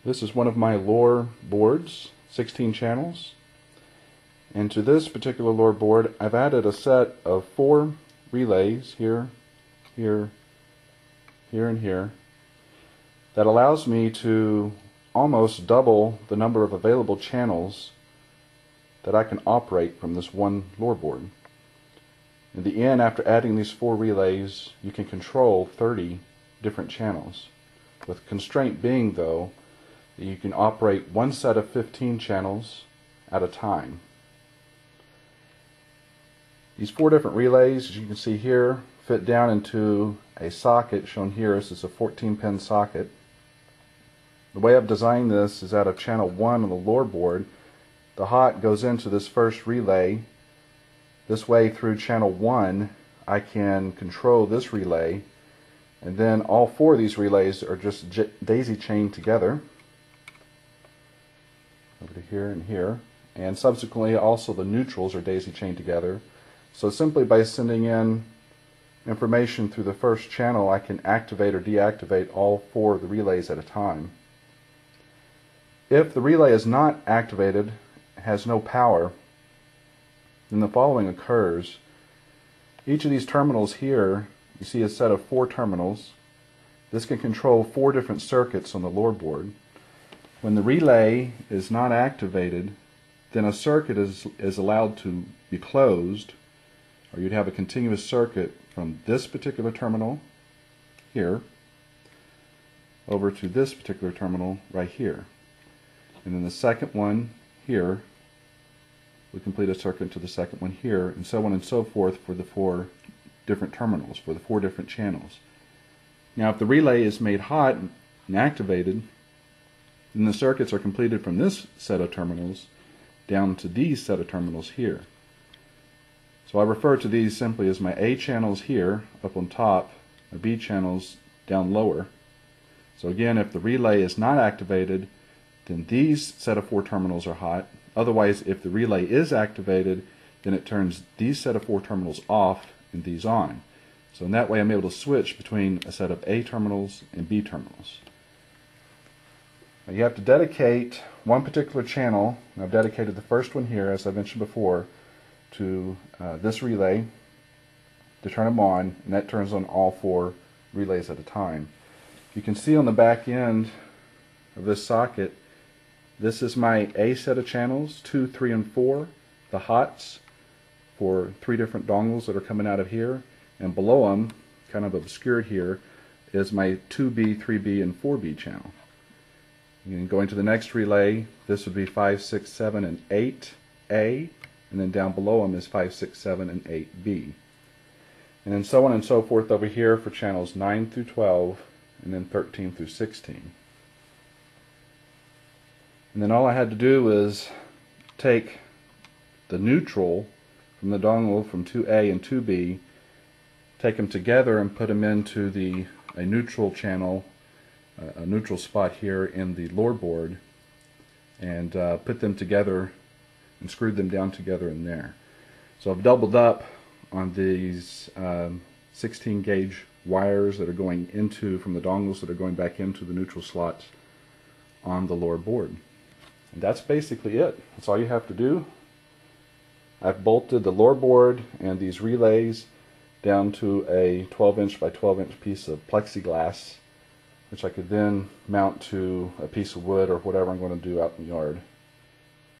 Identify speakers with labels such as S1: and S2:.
S1: This is one of my LOR boards, 16 channels. And to this particular LOR board, I've added a set of 4 relays here, here, here, and here that allows me to almost double the number of available channels that I can operate from this one LOR board. In the end, after adding these 4 relays, you can control 30 different channels, with constraint being, though, that you can operate one set of 15 channels at a time. These 4 different relays, as you can see here, fit down into a socket shown here. This is a 14-pin socket. The way I've designed this is out of channel 1 on the LOR board. The hot goes into this first relay. This way, through channel 1, I can control this relay, and then all 4 of these relays are just daisy chained together over to here and here, and subsequently also the neutrals are daisy chained together. So simply by sending in information through the first channel, I can activate or deactivate all 4 of the relays at a time. If the relay is not activated, has no power, then the following occurs. Each of these terminals here, you see a set of 4 terminals. This can control 4 different circuits on the LOR board. When the relay is not activated, then a circuit is allowed to be closed, or you'd have a continuous circuit from this particular terminal here over to this particular terminal right here. And then the second one here would complete a circuit to the second one here, and so on and so forth for the 4 different terminals, for the 4 different channels. Now if the relay is made hot and activated, then the circuits are completed from this set of terminals down to these set of terminals here. So I refer to these simply as my A channels here up on top, my B channels down lower. So again, if the relay is not activated, then these set of 4 terminals are hot. Otherwise, if the relay is activated, then it turns these set of 4 terminals off and these on. So in that way I'm able to switch between a set of A terminals and B terminals. Now you have to dedicate one particular channel, and I've dedicated the first one here, as I mentioned before, to this relay to turn them on, and that turns on all 4 relays at a time. You can see on the back end of this socket, this is my A set of channels, 2, 3, and 4, the hots for 3 different dongles that are coming out of here, and below them, kind of obscured here, is my 2B, 3B, and 4B channel. And going to the next relay, this would be 5, 6, 7, and 8A, and then down below them is 5, 6, 7, and 8B. And then so on and so forth over here for channels 9 through 12, and then 13 through 16. And then all I had to do was take the neutral from the dongle from 2A and 2B, take them together and put them into a neutral channel, a neutral spot here in the LOR board, and put them together and screwed them down together in there. So I've doubled up on these 16 gauge wires that are going into, from the dongles that are going back into the neutral slots on the LOR board. And that's basically it. That's all you have to do. I've bolted the LOR board and these relays down to a 12-inch by 12-inch piece of plexiglass, which I could then mount to a piece of wood or whatever I'm going to do out in the yard.